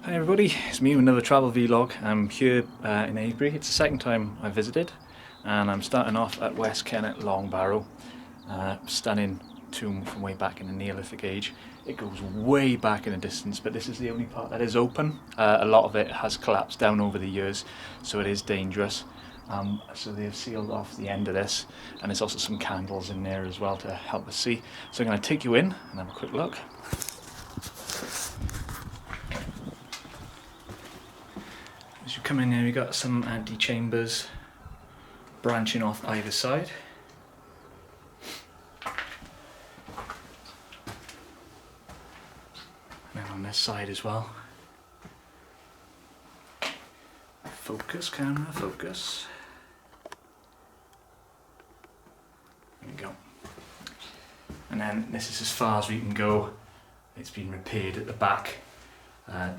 Hi everybody, it's me with another travel vlog. I'm here in Avebury. It's the second time I visited, and I'm starting off at West Kennet, Long Barrow. Stunning tomb from way back in the Neolithic age. It goes way back in the distance, but this is the only part that is open. A lot of it has collapsed down over the years, so it is dangerous. So they've sealed off the end of this, and there's also some candles in there as well to help us see. So I'm going to take you in and have a quick look. As you come in here, you've got some antechambers branching off either side. And then on this side as well. Focus, camera, focus. There we go. And then this is as far as we can go. It's been repaired at the back.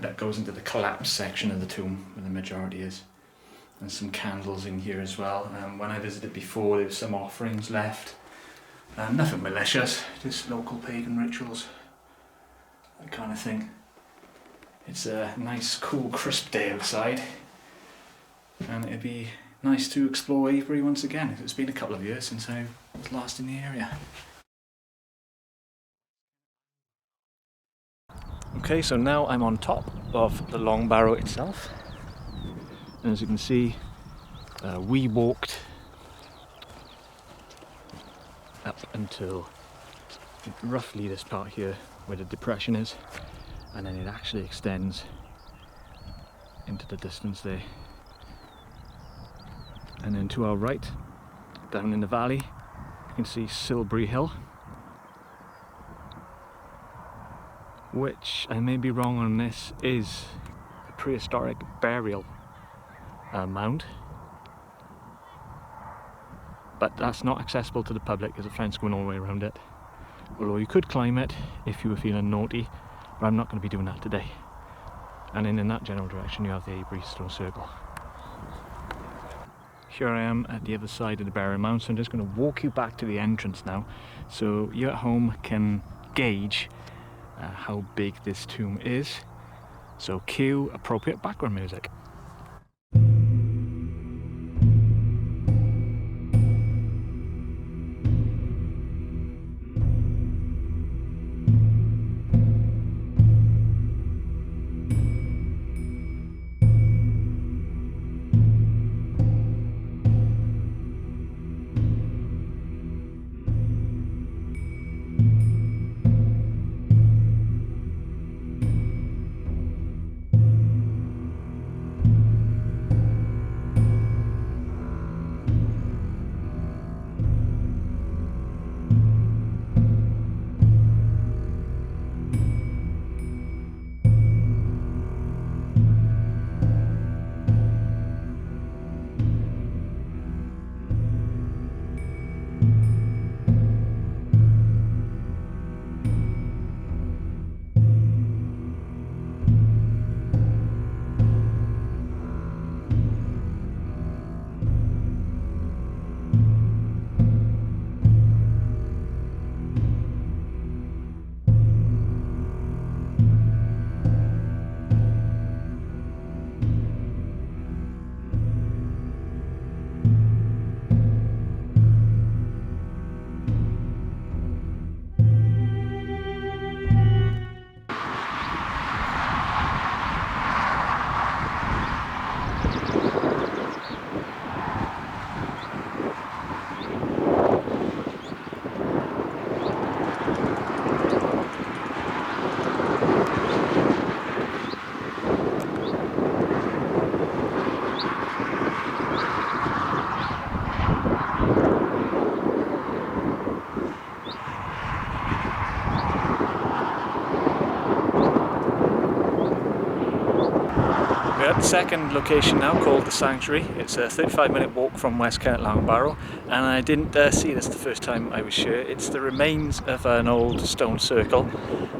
That goes into the collapsed section of the tomb where the majority is. And some candles in here as well. When I visited before, there were some offerings left. Nothing malicious, just local pagan rituals, that kind of thing. It's a nice, cool, crisp day outside, and it'd be nice to explore Avebury once again. It's been a couple of years since I was last in the area. Okay, so now I'm on top of the Long Barrow itself, and as you can see, we walked up until roughly this part here where the depression is, and then it actually extends into the distance there. And then to our right, down in the valley, you can see Silvery Hill, which, I may be wrong on this, is a prehistoric burial mound, but that's not accessible to the public. There's a fence going all the way around it, although you could climb it if you were feeling naughty, but I'm not going to be doing that today. And then in that general direction you have the Avebury Stone Circle. Here I am at the other side of the burial mound, so I'm just going to walk you back to the entrance now, so you at home can gauge how big this tomb is. So cue appropriate background music. We're at the second location now, called the Sanctuary. It's a 35-minute walk from West Kennet, Long Barrow, and I didn't see this the first time I was here. It's the remains of an old stone circle,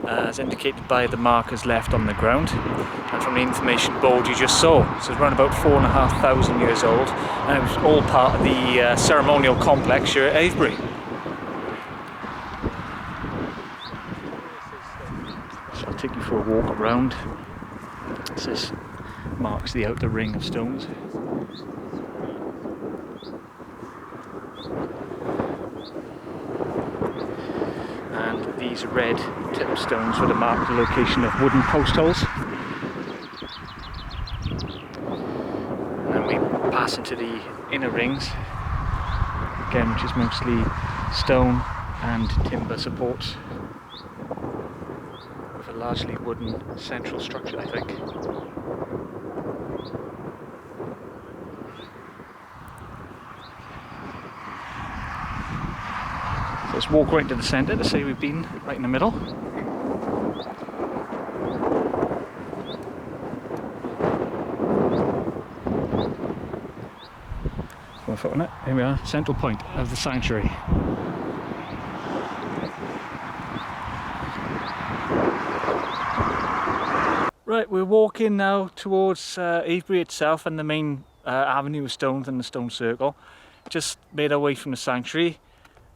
as indicated by the markers left on the ground, and from the information board you just saw. So it's around about 4,500 years old, and it was all part of the ceremonial complex here at Avebury. So I'll take you for a walk around axis marks the outer ring of stones. And these red tip stones would have marked the location of wooden post holes. And then we pass into the inner rings, again, which is mostly stone and timber supports, with a largely wooden central structure, I think. So let's walk right into the centre to say we've been right in the middle. One foot on it. Here we are, central point of the sanctuary. Right, we're walking now towards Avebury itself and the main avenue of stones and the stone circle. Just made our way from the sanctuary.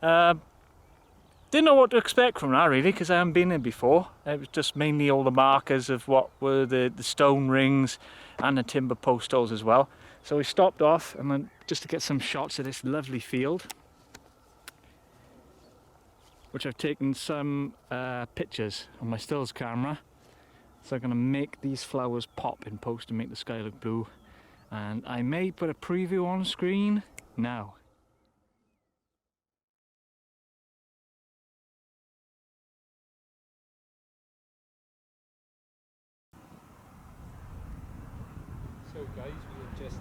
Didn't know what to expect from that really, because I haven't been there before. It was just mainly all the markers of what were the stone rings and the timber post holes as well. So we stopped off and then just to get some shots of this lovely field, which I've taken some pictures on my stills camera. So I'm going to make these flowers pop in post and make the sky look blue. And I may put a preview on screen now. So guys, we have just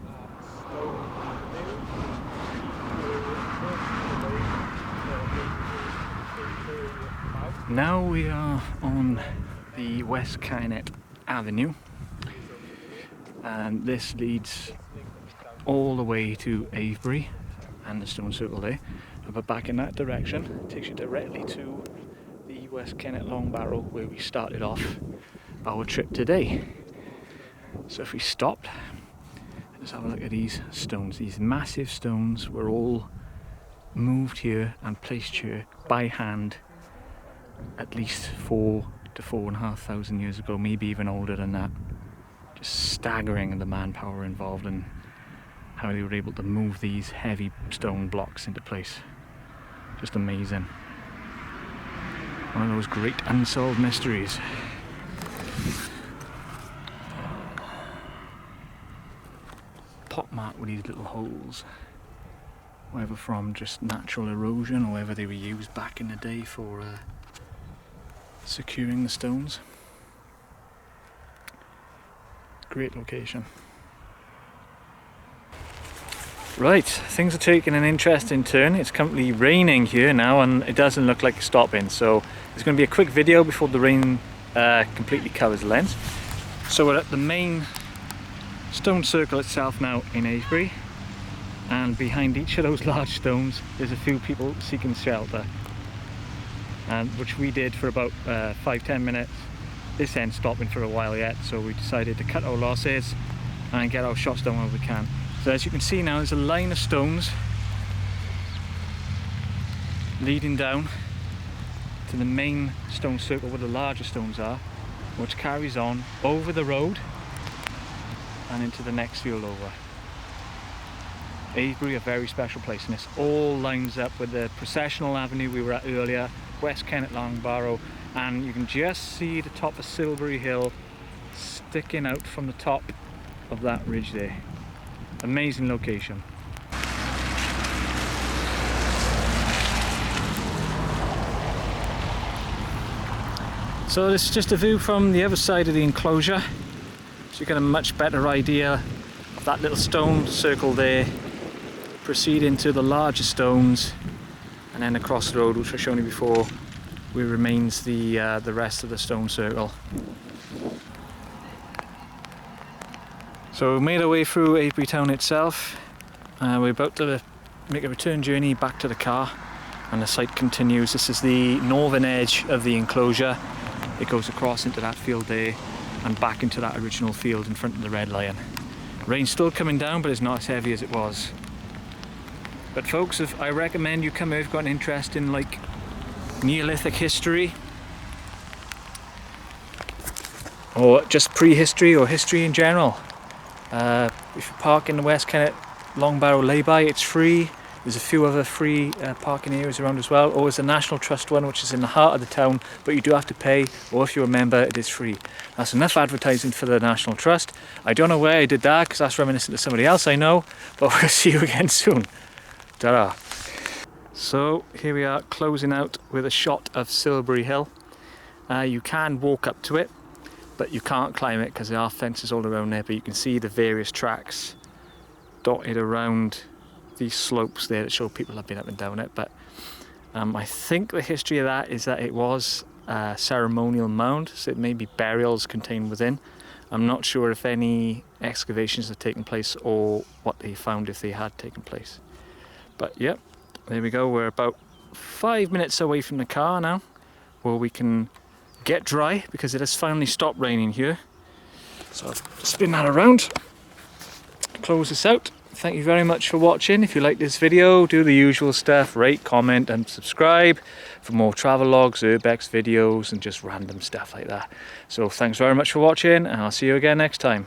Now we are on the West Kennet Avenue, and this leads all the way to Avebury and the stone circle there, but back in that direction takes you directly to the West Kennet Long Barrow where we started off our trip today. So if we stopped, let's have a look at these stones. These massive stones were all moved here and placed here by hand at least 4,000 to 4,500 years ago, maybe even older than that. Just staggering the manpower involved and how they were able to move these heavy stone blocks into place. Just amazing. One of those great unsolved mysteries. Pot marked with these little holes, whether from just natural erosion or whether they were used back in the day for securing the stones. Great location. Right, things are taking an interesting turn. It's currently raining here now and it doesn't look like it's stopping, so it's going to be a quick video before the rain completely covers the lens. So we're at the main stone circle itself now in Avebury, and behind each of those large stones there's a few people seeking shelter, which we did for about 5-10 minutes. This ain't stopping for a while yet, so we decided to cut our losses and get our shots done while we can. So as you can see now, there's a line of stones leading down to the main stone circle where the larger stones are, which carries on over the road and into the next field over. Avebury, a very special place, and this all lines up with the processional avenue we were at earlier, West Kennet Long Barrow, and you can just see the top of Silvery Hill sticking out from the top of that ridge there. Amazing location. So this is just a view from the other side of the enclosure, so you get a much better idea of that little stone circle there, proceeding to the larger stones, and then across the road, which I've shown you before, where remains the rest of the stone circle. So we made our way through Avebury town itself. We're about to make a return journey back to the car, and the site continues. This is the northern edge of the enclosure. It goes across into that field there and back into that original field in front of the Red Lion. Rain's still coming down, but it's not as heavy as it was. But folks, if I recommend you come here if you've got an interest in like Neolithic history, or just prehistory or history in general. If you park in the West Kennet Long Barrow lay-by, it's free. There's a few other free parking areas around as well. Or there's a National Trust one, which is in the heart of the town, but you do have to pay, or if you're a member, it is free. That's enough advertising for the National Trust. I don't know where I did that, because that's reminiscent of somebody else I know, but we'll see you again soon. Ta-ra. So here we are, closing out with a shot of Silvery Hill. You can walk up to it, but you can't climb it because there are fences all around there, but you can see the various tracks dotted around these slopes there that show people have been up and down it. But I think the history of that is that it was a ceremonial mound, so it may be burials contained within. I'm not sure if any excavations have taken place or what they found if they had taken place. But yep, there we go. We're about 5 minutes away from the car now, where we can get dry because it has finally stopped raining here. So I'll spin that around, close this out. Thank you very much for watching. If you like this video, do the usual stuff, rate, comment and subscribe for more travel logs, urbex videos and just random stuff like that. So thanks very much for watching, and I'll see you again next time.